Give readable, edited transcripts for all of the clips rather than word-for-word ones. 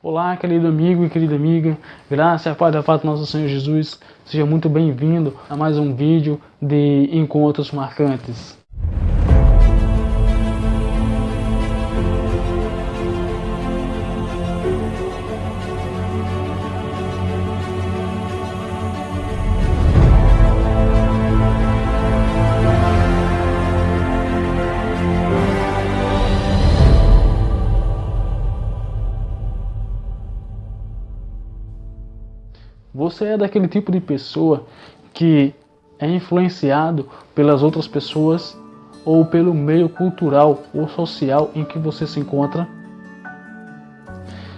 Olá, querido amigo e querida amiga, graça e a paz da parte do nosso Senhor Jesus, seja muito bem-vindo a mais um vídeo de Encontros Marcantes. Você é daquele tipo de pessoa que é influenciado pelas outras pessoas ou pelo meio cultural ou social em que você se encontra?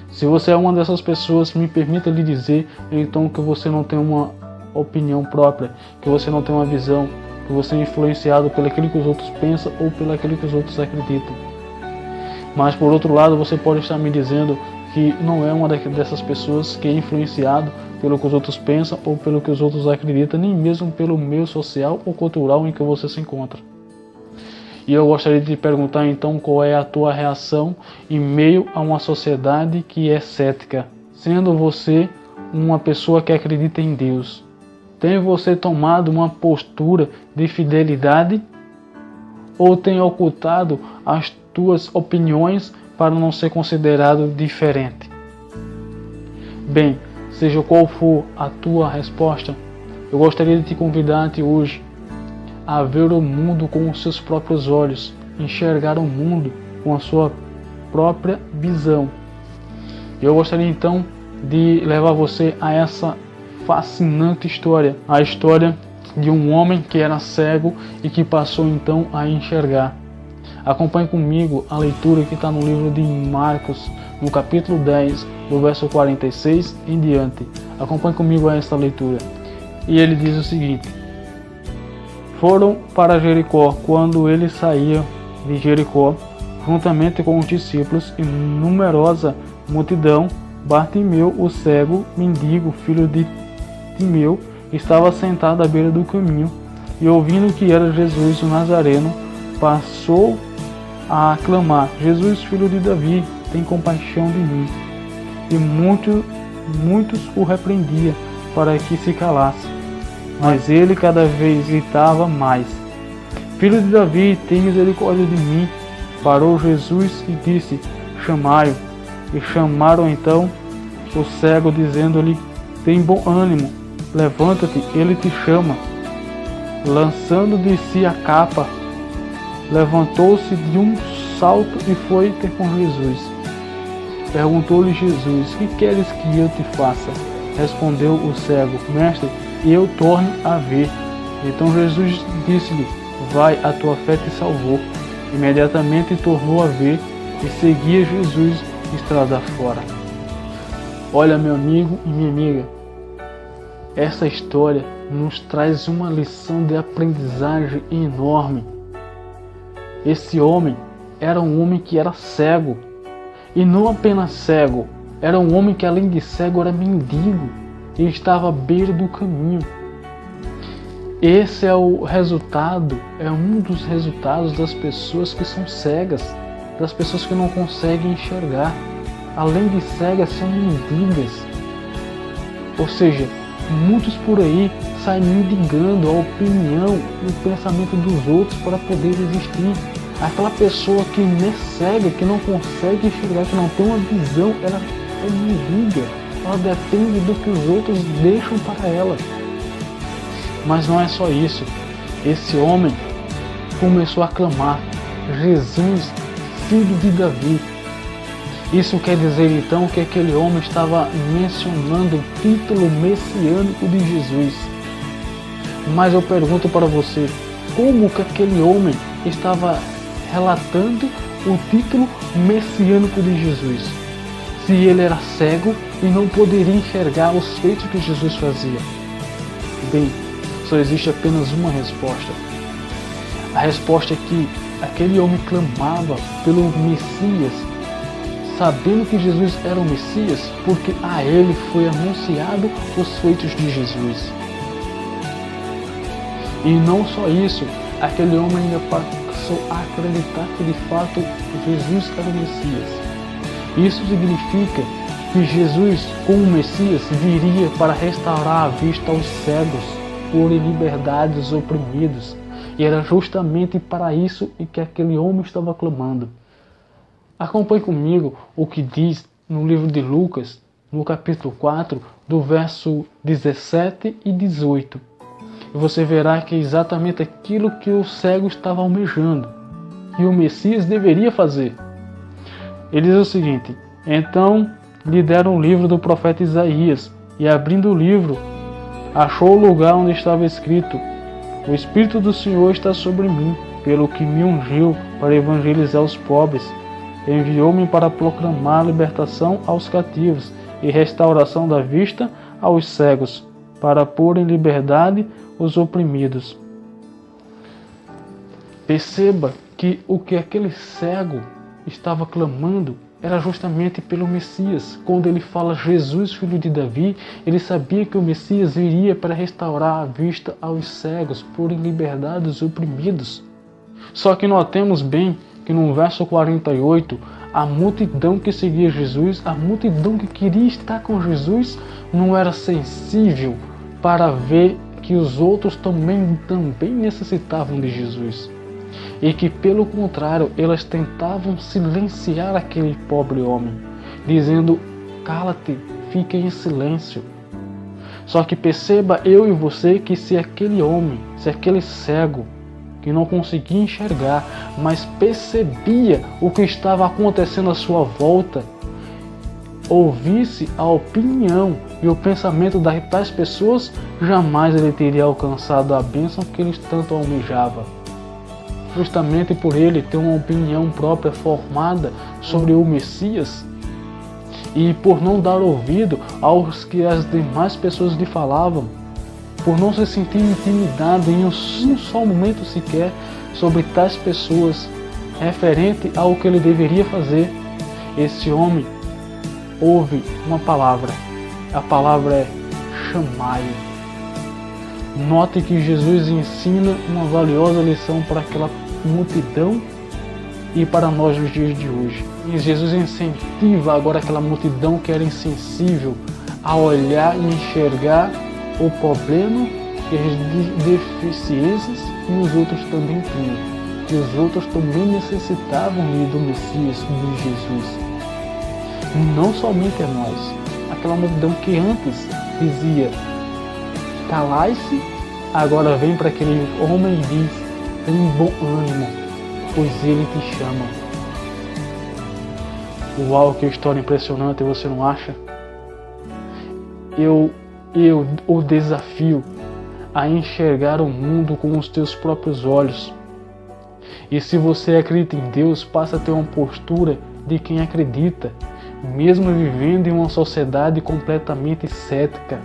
Se você é uma dessas pessoas, me permita lhe dizer então que você não tem uma opinião própria, que você não tem uma visão, que você é influenciado pelo aquilo que os outros pensam ou pelo aquilo que os outros acreditam. Mas por outro lado, você pode estar me dizendo que não é uma dessas pessoas que é influenciado pelo que os outros pensam ou pelo que os outros acreditam, nem mesmo pelo meio social ou cultural em que você se encontra. E eu gostaria de te perguntar então qual é a tua reação em meio a uma sociedade que é cética, sendo você uma pessoa que acredita em Deus. Tem você tomado uma postura de fidelidade ou tem ocultado as tuas opiniões para não ser considerado diferente? Bem, seja qual for a tua resposta, eu gostaria de te convidar hoje a ver o mundo com os seus próprios olhos, enxergar o mundo com a sua própria visão. Eu gostaria então de levar você a essa fascinante história, a história de um homem que era cego e que passou então a enxergar. Acompanhe comigo a leitura que está no livro de Marcos, no capítulo 10, do verso 46 em diante. Acompanhe comigo esta leitura. E ele diz o seguinte: foram para Jericó. Quando ele saía de Jericó, juntamente com os discípulos e numerosa multidão, Bartimeu, o cego, mendigo, filho de Timeu, estava sentado à beira do caminho, e ouvindo que era Jesus o Nazareno, passou a clamar: Jesus, filho de Davi, tem compaixão de mim. E muitos o repreendiam para que se calasse, mas ele cada vez gritava mais: Filho de Davi, tem misericórdia de mim. Parou Jesus e disse: chamai-o. E chamaram então o cego, dizendo-lhe: tem bom ânimo, levanta-te, ele te chama. Lançando de si a capa, levantou-se de um salto e foi ter com Jesus. Perguntou-lhe Jesus: que queres que eu te faça? Respondeu o cego: Mestre, eu torne a ver. Então Jesus disse-lhe: vai, a tua fé te salvou. Imediatamente tornou a ver e seguia Jesus estrada fora. Olha, meu amigo e minha amiga, essa história nos traz uma lição de aprendizagem enorme. Esse homem era um homem que era cego. E não apenas cego, era um homem que além de cego era mendigo e estava à beira do caminho. Esse é o resultado, é um dos resultados das pessoas que são cegas, das pessoas que não conseguem enxergar. Além de cegas, são mendigas. Ou seja, muitos por aí saem mendigando a opinião e o pensamento dos outros para poder existir. Aquela pessoa que nem é cega, que não consegue enxergar, que não tem uma visão, ela é mendiga. Ela depende do que os outros deixam para ela. Mas não é só isso. Esse homem começou a clamar: Jesus, filho de Davi. Isso quer dizer então que aquele homem estava mencionando o título messiânico de Jesus. Mas eu pergunto para você, como que aquele homem estava relatando o título messiânico de Jesus, se ele era cego e não poderia enxergar os feitos que Jesus fazia? Bem, só existe apenas uma resposta. A resposta é que aquele homem clamava pelo Messias, sabendo que Jesus era o Messias, porque a ele foi anunciado os feitos de Jesus. E não só isso, aquele homem ainda passou a acreditar que de fato Jesus era o Messias. Isso significa que Jesus, como Messias, viria para restaurar a vista aos cegos, pôr em liberdade os oprimidos. E era justamente para isso que aquele homem estava clamando. Acompanhe comigo o que diz no livro de Lucas, no capítulo 4, do verso 17 e 18. E você verá que é exatamente aquilo que o cego estava almejando, que o Messias deveria fazer. Ele diz o seguinte: então lhe deram o livro do profeta Isaías, e abrindo o livro, achou o lugar onde estava escrito: o Espírito do Senhor está sobre mim, pelo que me ungiu para evangelizar os pobres. Enviou-me para proclamar a libertação aos cativos e restauração da vista aos cegos, para pôr em liberdade os oprimidos. Perceba que o que aquele cego estava clamando era justamente pelo Messias. Quando ele fala Jesus, filho de Davi, ele sabia que o Messias viria para restaurar a vista aos cegos, pôr em liberdade os oprimidos. Só que notemos bem que no verso 48, a multidão que seguia Jesus, a multidão que queria estar com Jesus, não era sensível para ver que os outros também necessitavam de Jesus. E que, pelo contrário, elas tentavam silenciar aquele pobre homem, dizendo: cala-te, fique em silêncio. Só que perceba eu e você que se aquele homem, se aquele cego, que não conseguia enxergar, mas percebia o que estava acontecendo à sua volta, ouvisse a opinião e o pensamento das tais pessoas, jamais ele teria alcançado a bênção que ele tanto almejava. Justamente por ele ter uma opinião própria formada sobre o Messias, e por não dar ouvido aos que as demais pessoas lhe falavam, por não se sentir intimidado em um só momento sequer sobre tais pessoas, referente ao que ele deveria fazer, esse homem ouve uma palavra. A palavra é chamai-o. Note que Jesus ensina uma valiosa lição para aquela multidão e para nós nos dias de hoje. E Jesus incentiva agora aquela multidão que era insensível a olhar e enxergar o problema e as deficiências que os outros também tinham, que os outros também necessitavam do Messias, de Jesus. Não somente a nós, aquela multidão que antes dizia: calai-se, agora vem para aquele homem e diz: tem bom ânimo, pois ele te chama. Uau, que história impressionante, você não acha? Eu o desafio a enxergar o mundo com os teus próprios olhos. E se você acredita em Deus, passa a ter uma postura de quem acredita, mesmo vivendo em uma sociedade completamente cética,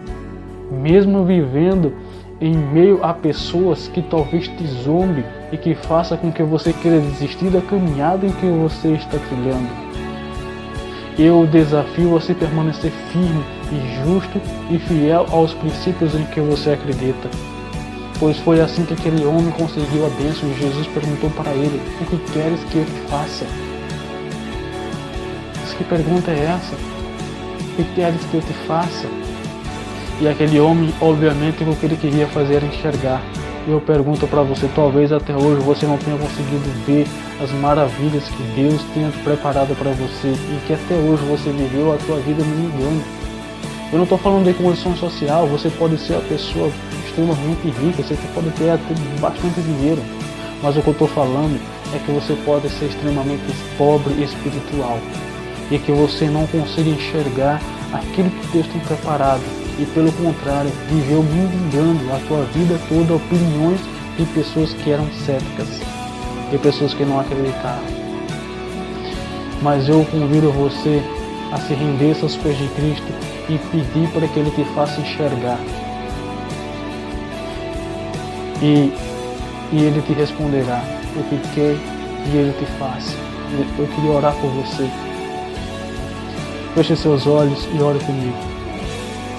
mesmo vivendo em meio a pessoas que talvez te zombe e que faça com que você queira desistir da caminhada em que você está trilhando. Eu desafio você a permanecer firme e justo e fiel aos princípios em que você acredita. Pois foi assim que aquele homem conseguiu a bênção e Jesus perguntou para ele: o que queres que eu te faça? Mas que pergunta é essa? O que queres que eu te faça? E aquele homem, obviamente, o que ele queria fazer era enxergar. E eu pergunto para você, talvez até hoje você não tenha conseguido ver as maravilhas que Deus tenha preparado para você e que até hoje você viveu a sua vida mendigando. Eu não estou falando de condição social, você pode ser uma pessoa extremamente rica, você pode ter até bastante dinheiro, mas o que eu estou falando é que você pode ser extremamente pobre espiritual e que você não consiga enxergar aquilo que Deus tem preparado e, pelo contrário, viveu mendigando a tua vida toda opiniões de pessoas que eram céticas, de pessoas que não acreditaram. Mas eu convido você a se render aos pés de Cristo e pedir para que Ele te faça enxergar. E Ele te responderá o que quer que Ele te faça. Eu queria orar por você. Feche seus olhos e ore comigo.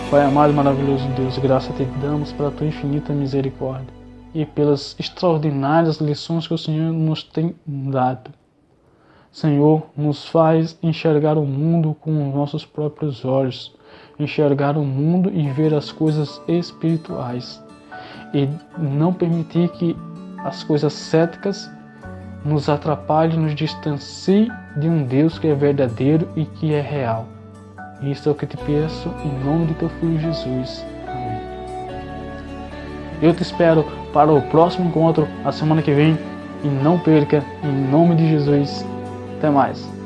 Pai amado e maravilhoso Deus, graça te damos pela tua infinita misericórdia e pelas extraordinárias lições que o Senhor nos tem dado. Senhor, nos faz enxergar o mundo com os nossos próprios olhos, enxergar o mundo e ver as coisas espirituais, e não permitir que as coisas céticas nos atrapalhem, nos distancie de um Deus que é verdadeiro e que é real. Isso é o que te peço em nome de teu Filho Jesus. Amém. Eu te espero para o próximo encontro, a semana que vem, e não perca, em nome de Jesus. Até mais.